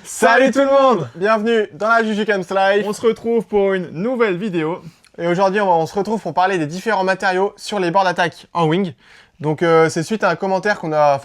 Salut tout le monde, bienvenue dans la Jujucams Life. On se retrouve pour une nouvelle vidéo. Et aujourd'hui, on se retrouve pour parler des différents matériaux sur les boards d'attaque en wing. Donc c'est suite à un commentaire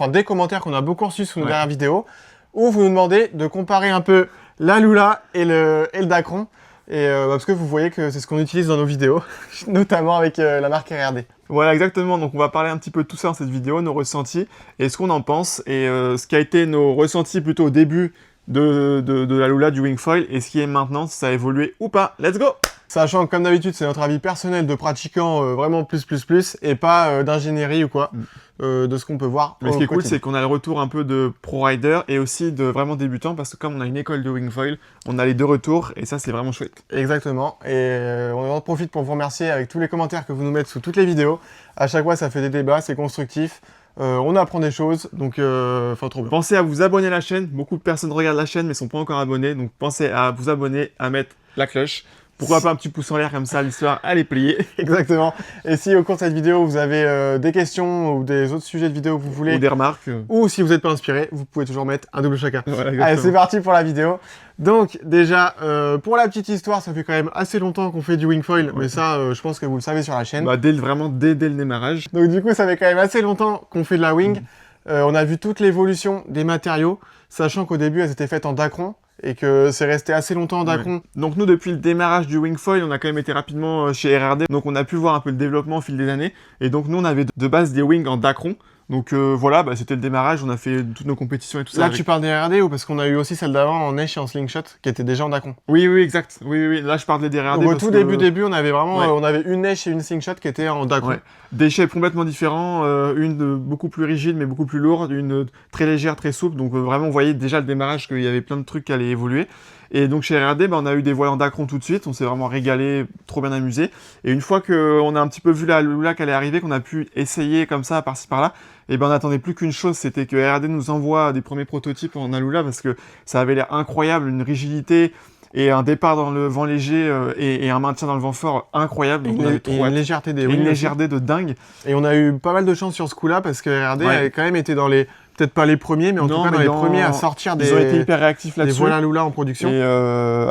des commentaires qu'on a beaucoup reçus sous nos dernières vidéos, où vous nous demandez de comparer un peu la Lula et le Dacron. Et parce que vous voyez que c'est ce qu'on utilise dans nos vidéos, notamment avec la marque RRD. Voilà, exactement. Donc on va parler un petit peu de tout ça dans cette vidéo, nos ressentis, et ce qu'on en pense, et ce qui a été nos ressentis plutôt au début de la Lula, du Wingfoil, et ce qui est maintenant, si ça a évolué ou pas. Let's go! Sachant que comme d'habitude, c'est notre avis personnel de pratiquant vraiment plus, et pas d'ingénierie ou quoi, de ce qu'on peut voir. Mais ce qui est cool, c'est qu'on a le retour un peu de pro-rider et aussi de vraiment débutant, parce que comme on a une école de Wingfoil, on a les deux retours, et ça, c'est vraiment chouette. Exactement, et on en profite pour vous remercier avec tous les commentaires que vous nous mettez sous toutes les vidéos. À chaque fois, ça fait des débats, c'est constructif. On apprend des choses, donc trop bien. Pensez à vous abonner à la chaîne. Beaucoup de personnes regardent la chaîne mais sont pas encore abonnés, donc pensez à vous abonner, à mettre la cloche. Pourquoi pas un petit pouce en l'air comme ça, l'histoire elle est pliée. Exactement. Et si au cours de cette vidéo vous avez des questions ou des autres sujets de vidéo que vous voulez, ou des remarques, ou si vous n'êtes pas inspiré, vous pouvez toujours mettre un double chacun. Voilà, allez, c'est parti pour la vidéo. Donc déjà, pour la petite histoire, ça fait quand même assez longtemps qu'on fait du Wingfoil, mais ça, je pense que vous le savez sur la chaîne. Bah, dès le démarrage. Donc du coup, ça fait quand même assez longtemps qu'on fait de la Wing. On a vu toute l'évolution des matériaux, sachant qu'au début, elles étaient faites en Dacron, et que c'est resté assez longtemps en Dacron. Donc nous, depuis le démarrage du Wingfoil, on a quand même été rapidement chez RRD, donc on a pu voir un peu le développement au fil des années, et donc nous, on avait de base des wings en Dacron. Donc voilà, bah, c'était le démarrage, on a fait toutes nos compétitions et tout ça. Là, tu parles des RRD ou parce qu'on a eu aussi celle d'avant en Neige et en Slingshot, qui était déjà en Dacron. Oui, exact. Oui. Là, je parlais des RRD. Donc, au tout début, on avait vraiment on avait une Neige et une Slingshot qui étaient en Dacron. Des shapes complètement différents, une beaucoup plus rigide mais beaucoup plus lourde, une très légère, très souple. Donc vraiment, on voyait déjà le démarrage qu'il y avait plein de trucs qui allaient évoluer. Et donc chez RRD, bah, on a eu des voiles en Dacron tout de suite, on s'est vraiment régalé, trop bien amusé. Et une fois qu'on a un petit peu vu la Lula qu'elle est arrivée, qu'on a pu essayer comme ça, par-ci par-là, et ben on n'attendait plus qu'une chose, c'était que RRD nous envoie des premiers prototypes en Alula parce que ça avait l'air incroyable, une rigidité et un départ dans le vent léger et un maintien dans le vent fort incroyable. Donc une légèreté des wings. Une légèreté de dingue. Et on a eu pas mal de chance sur ce coup-là parce que RRD avait quand même été dans les... Peut-être pas les premiers, mais en tout cas dans les premiers à sortir des... Ils ont été hyper réactifs là-dessus. Des voiles Lula en production. Et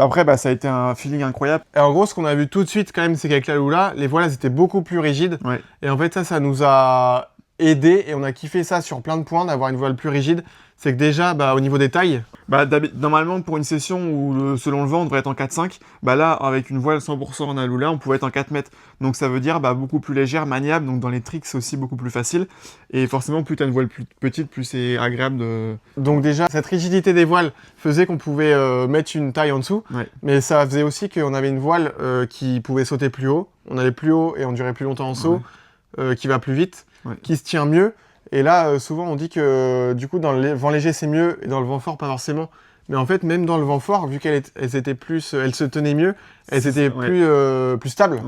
après, bah, ça a été un feeling incroyable. Et en gros, ce qu'on a vu tout de suite quand même, c'est qu'avec la Lula, les voiles étaient beaucoup plus rigides. Et en fait, ça nous a aidé et on a kiffé ça sur plein de points d'avoir une voile plus rigide. C'est que déjà, bah, au niveau des tailles... Bah, normalement, pour une session où, selon le vent, on devrait être en 4-5, bah là, avec une voile 100% en Alula, on pouvait être en 4 mètres. Donc ça veut dire bah, beaucoup plus légère, maniable, donc dans les tricks, c'est aussi beaucoup plus facile. Et forcément, plus tu as une voile plus petite, plus c'est agréable de... Donc déjà, cette rigidité des voiles faisait qu'on pouvait mettre une taille en dessous, mais ça faisait aussi qu'on avait une voile qui pouvait sauter plus haut, on allait plus haut et on durait plus longtemps en saut, qui va plus vite, qui se tient mieux. Et là, souvent, on dit que du coup, dans le vent léger, c'est mieux, et dans le vent fort, pas forcément. Mais en fait, même dans le vent fort, vu qu'elles étaient plus, elles se tenaient mieux, elles étaient plus stables.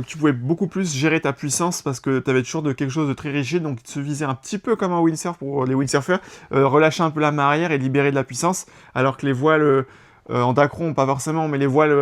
Tu pouvais beaucoup plus gérer ta puissance parce que tu avais toujours quelque chose de très rigide, donc tu te visais un petit peu comme un windsurf pour les windsurfers, relâcher un peu la main arrière et libérer de la puissance, alors que les voiles... en Dacron, pas forcément, mais les voiles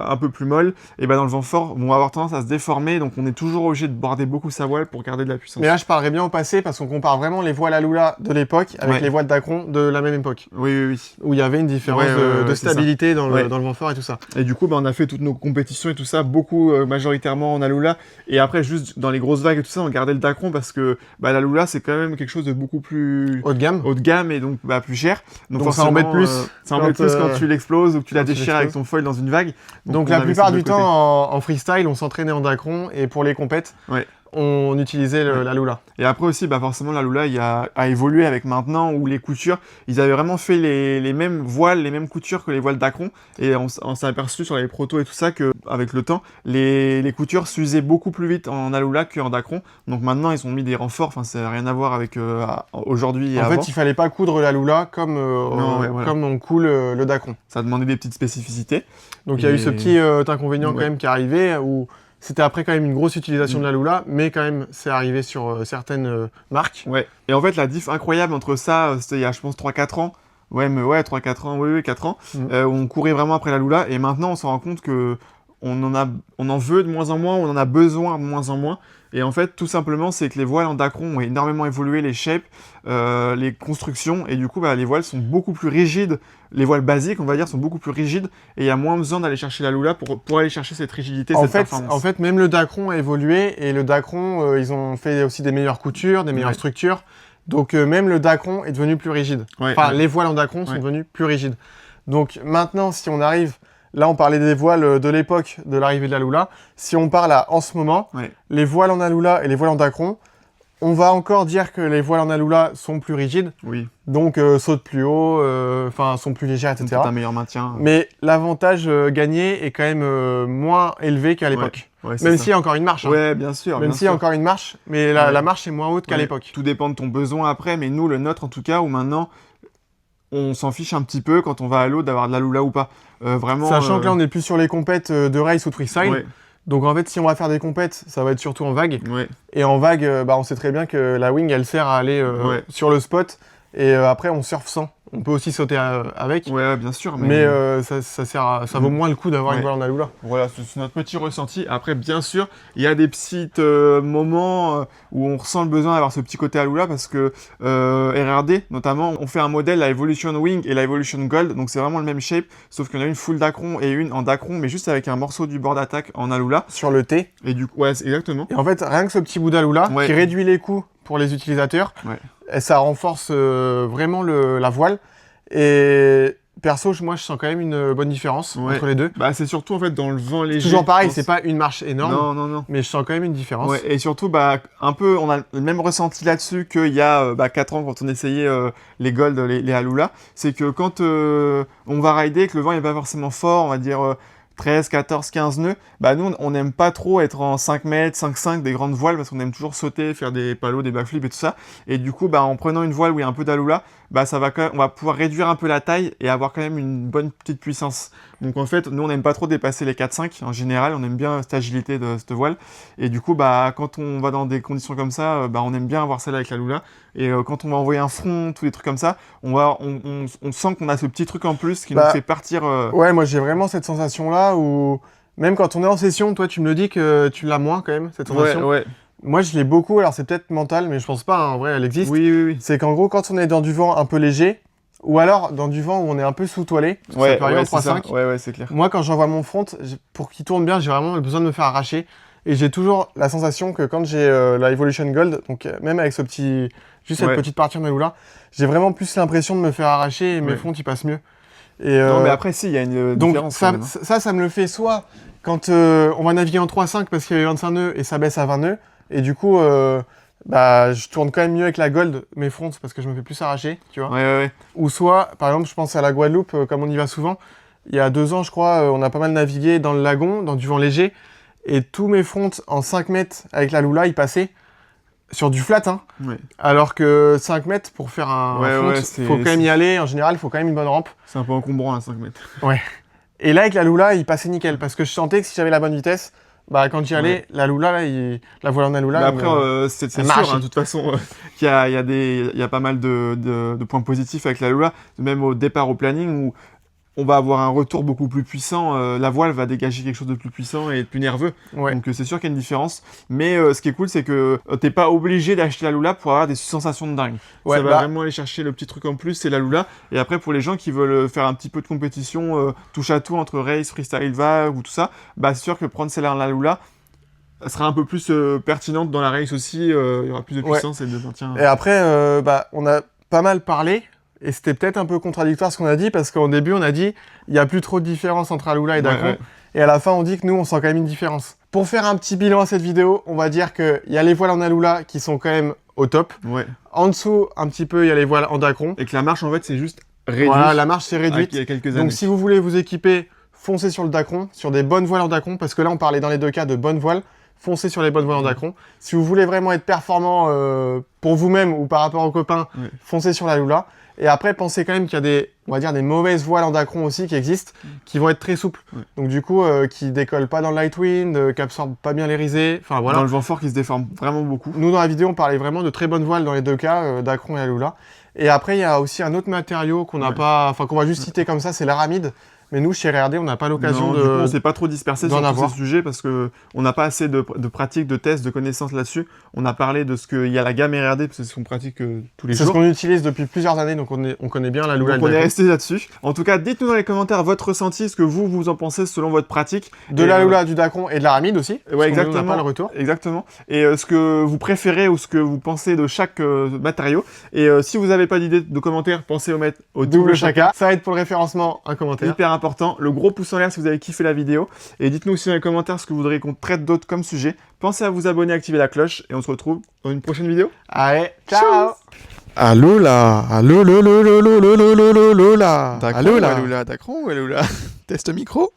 un peu plus molles, et ben dans le vent fort, vont avoir tendance à se déformer, donc on est toujours obligé de border beaucoup sa voile pour garder de la puissance. Mais là, je parlerai bien au passé, parce qu'on compare vraiment les voiles Alula de l'époque avec les voiles Dacron de la même époque. Oui. Où il y avait une différence de stabilité dans le vent fort et tout ça. Et du coup, bah, on a fait toutes nos compétitions et tout ça, beaucoup majoritairement en Alula, et après, juste dans les grosses vagues et tout ça, on gardait le Dacron, parce que bah, l'Alula, c'est quand même quelque chose de beaucoup plus... Haut de gamme, et donc bah, plus cher. Donc ça embête plus. Ça embête plus quand tu l'exploses ou que tu la déchires avec ton foil dans une vague. Donc la plupart du temps en freestyle, on s'entraînait en Dacron et pour les compètes, on utilisait la Lula. Et après aussi, bah forcément, la Lula a évolué avec maintenant où les coutures, ils avaient vraiment fait les mêmes voiles, les mêmes coutures que les voiles Dacron. Et on s'est aperçu sur les protos et tout ça qu'avec le temps, les coutures s'usaient beaucoup plus vite en Alula qu'en Dacron. Donc maintenant, ils ont mis des renforts. Enfin, ça n'a rien à voir avec aujourd'hui et avant. En fait, il fallait pas coudre la Lula comme on coule le Dacron. Ça demandait des petites spécificités. Donc il y a eu ce petit inconvénient quand même qui est arrivé où c'était après quand même une grosse utilisation de la Lula, mais quand même c'est arrivé sur certaines marques. Et en fait la diff incroyable entre ça, c'était il y a je pense 3-4 ans, 3-4 ans, 4 ans, où on courait vraiment après la Lula, et maintenant on se rend compte que on en veut de moins en moins, on en a besoin de moins en moins. Et en fait, tout simplement, c'est que les voiles en Dacron ont énormément évolué, les shapes, les constructions, et du coup, bah, les voiles sont beaucoup plus rigides. Les voiles basiques, on va dire, sont beaucoup plus rigides, et il y a moins besoin d'aller chercher la Lula pour aller chercher cette rigidité, cette performance. En fait, même le Dacron a évolué, et le Dacron, ils ont fait aussi des meilleures coutures, des meilleures structures. Donc même le Dacron est devenu plus rigide. Les voiles en Dacron sont devenues plus rigides. Donc maintenant, si on arrive... Là, on parlait des voiles de l'époque de l'arrivée de la Lula. Si on parle en ce moment, les voiles en Alula et les voiles en Dacron, on va encore dire que les voiles en Alula sont plus rigides. Oui. Donc sautent plus haut, sont plus légères, etc. C'est un meilleur maintien. Mais l'avantage gagné est quand même moins élevé qu'à l'époque. Même s'il y a encore une marche. Ouais, bien sûr. Même s'il y a encore une marche, mais la marche est moins haute qu'à l'époque. Tout dépend de ton besoin après, mais nous, le nôtre en tout cas, où maintenant... on s'en fiche un petit peu quand on va à l'eau d'avoir de la Lula ou pas. Vraiment. Sachant que là, on est plus sur les compètes de race ou de freestyle. Donc en fait, si on va faire des compètes, ça va être surtout en vague. Et en vague, on sait très bien que la wing, elle sert à aller sur le spot. Et après, on surfe sans. On peut aussi sauter avec. Ouais, bien sûr. Mais ça vaut moins le coup d'avoir une voile en Alula. Voilà, c'est notre petit ressenti. Après, bien sûr, il y a des petits moments où on ressent le besoin d'avoir ce petit côté Alula parce que RRD, notamment, on fait un modèle, la Evolution Wing et la Evolution Gold. Donc, c'est vraiment le même shape, sauf qu'on a une full Dacron et une en Dacron, mais juste avec un morceau du board attack en Alula. Sur le T. Et du coup, exactement. Et en fait, rien que ce petit bout d'Alula qui réduit les coûts pour les utilisateurs, et ça renforce vraiment la voile. Et perso, moi, je sens quand même une bonne différence entre les deux. Bah, c'est surtout en fait dans le vent léger. Toujours pareil, c'est pas une marche énorme. Non. Mais je sens quand même une différence. Ouais, et surtout, un peu, on a le même ressenti là-dessus qu'il y a 4 ans quand on essayait les Gold, les Alula. C'est que quand on va rider, que le vent n'est pas forcément fort, on va dire 13, 14, 15 nœuds, nous, on n'aime pas trop être en 5 mètres, 5,5 des grandes voiles parce qu'on aime toujours sauter, faire des palos, des backflips et tout ça. Et du coup, en prenant une voile où il y a un peu d'Alula, on va pouvoir réduire un peu la taille et avoir quand même une bonne petite puissance. Donc en fait, nous, on n'aime pas trop dépasser les 4,5 en général, on aime bien cette agilité de cette voile. Et du coup, quand on va dans des conditions comme ça, on aime bien avoir celle avec la Lula. Et quand on va envoyer un front, tous des trucs comme ça, on sent qu'on a ce petit truc en plus qui nous fait partir. Ouais, moi j'ai vraiment cette sensation-là où, même quand on est en session, toi tu me le dis que tu l'as moins quand même, cette sensation. Ouais. Moi je l'ai beaucoup, alors c'est peut-être mental, mais je pense pas, en vrai elle existe. Oui. C'est qu'en gros, quand on est dans du vent un peu léger, ou alors dans du vent où on est un peu sous-toilé, ça peut arriver en 3-5. Ouais, c'est clair. Moi quand j'envoie mon front, pour qu'il tourne bien, j'ai vraiment besoin de me faire arracher. Et j'ai toujours la sensation que quand j'ai la Evolution Gold, donc même avec cette petite partie en Alula, j'ai vraiment plus l'impression de me faire arracher et mes fronts ils passent mieux. Et, non, mais après, si, il y a une différence. Donc ça me le fait soit quand on va naviguer en 3-5 parce qu'il y a 25 nœuds et ça baisse à 20 nœuds, et du coup, je tourne quand même mieux avec la Gold, mes fronts, parce que je me fais plus arracher, tu vois. Ouais. Ou soit, par exemple, je pense à la Guadeloupe, comme on y va souvent, il y a 2 ans, je crois, on a pas mal navigué dans le lagon, dans du vent léger, et tous mes fronts en 5 mètres avec la Lula, ils passaient sur du flat, alors que 5 mètres pour faire un front, faut quand même y aller, en général, il faut quand même une bonne rampe. C'est un peu encombrant à 5 mètres. Ouais. Et là, avec la Lula, il passait nickel, parce que je sentais que si j'avais la bonne vitesse, quand j'y allais, la Lula, la voile en Alula... après, c'est sûr, de toute façon, qu'il y a pas mal de points positifs avec la Lula, même au départ au planning, où on va avoir un retour beaucoup plus puissant, la voile va dégager quelque chose de plus puissant et de plus nerveux. Donc c'est sûr qu'il y a une différence. Mais ce qui est cool, c'est que t'es pas obligé d'acheter la Lula pour avoir des sensations de dingue. Ça va vraiment aller chercher le petit truc en plus, c'est la Lula. Et après, pour les gens qui veulent faire un petit peu de compétition, touche à tout entre race, freestyle, vague ou tout ça, c'est sûr que prendre celle-là en la Lula sera un peu plus pertinente dans la race aussi. Il y aura plus de puissance et de maintien. Et après, on a pas mal parlé. Et c'était peut-être un peu contradictoire ce qu'on a dit, parce qu'au début, on a dit il n'y a plus trop de différence entre Alula et Dacron. Et à la fin, on dit que nous, on sent quand même une différence. Pour faire un petit bilan à cette vidéo, on va dire qu'il y a les voiles en Alula qui sont quand même au top. En dessous, un petit peu, il y a les voiles en Dacron. Et que la marche, en fait, c'est juste réduite. Voilà, la marche, c'est réduite. Il y a quelques années. Donc, si vous voulez vous équiper, foncez sur le Dacron, sur des bonnes voiles en Dacron, parce que là, on parlait dans les 2 cas de bonnes voiles. Foncez sur les bonnes voiles en Dacron. Si vous voulez vraiment être performant pour vous-même ou par rapport aux copains, foncez sur la Lula. Et après, pensez quand même qu'il y a des mauvaises voiles en Dacron aussi qui existent, qui vont être très souples. Donc du coup, qui décollent pas dans le light wind, qui absorbent pas bien les risées. Enfin voilà. Dans le vent fort, qui se déforment vraiment beaucoup. Nous, dans la vidéo, on parlait vraiment de très bonnes voiles dans les 2 cas, Dacron et Alula. Et après, il y a aussi un autre matériau qu'on n'a pas, qu'on va juste citer comme ça, c'est l'aramide. Mais nous, chez RRD, on n'a pas l'occasion du coup, on s'est pas trop dispersé sur tous ces sujets parce qu'on n'a pas assez de pratiques, de tests, de connaissances là-dessus. On a parlé de ce qu'il y a la gamme RRD, parce que c'est ce qu'on pratique tous les jours. C'est ce qu'on utilise depuis plusieurs années, donc on connaît bien la Lula. Donc on est resté là-dessus. En tout cas, dites-nous dans les commentaires votre ressenti, ce que vous en pensez selon votre pratique. De la Lula, du Dacron et de l'aramide aussi. Ouais, exactement. On n'a pas le retour. Exactement. Et ce que vous préférez ou ce que vous pensez de chaque matériau. Et si vous n'avez pas d'idée de commentaires, pensez à mettre au double chaka. Ça aide pour le référencement, un commentaire. Hyper important. Le gros pouce en l'air si vous avez kiffé la vidéo. Et dites-nous aussi dans les commentaires ce que vous voudriez qu'on traite d'autres comme sujet. Pensez à vous abonner, activer la cloche. Et on se retrouve dans une prochaine vidéo. Allez, ciao. Allô là, allô là, Dacron allô là, Dacron ou Lula, test micro.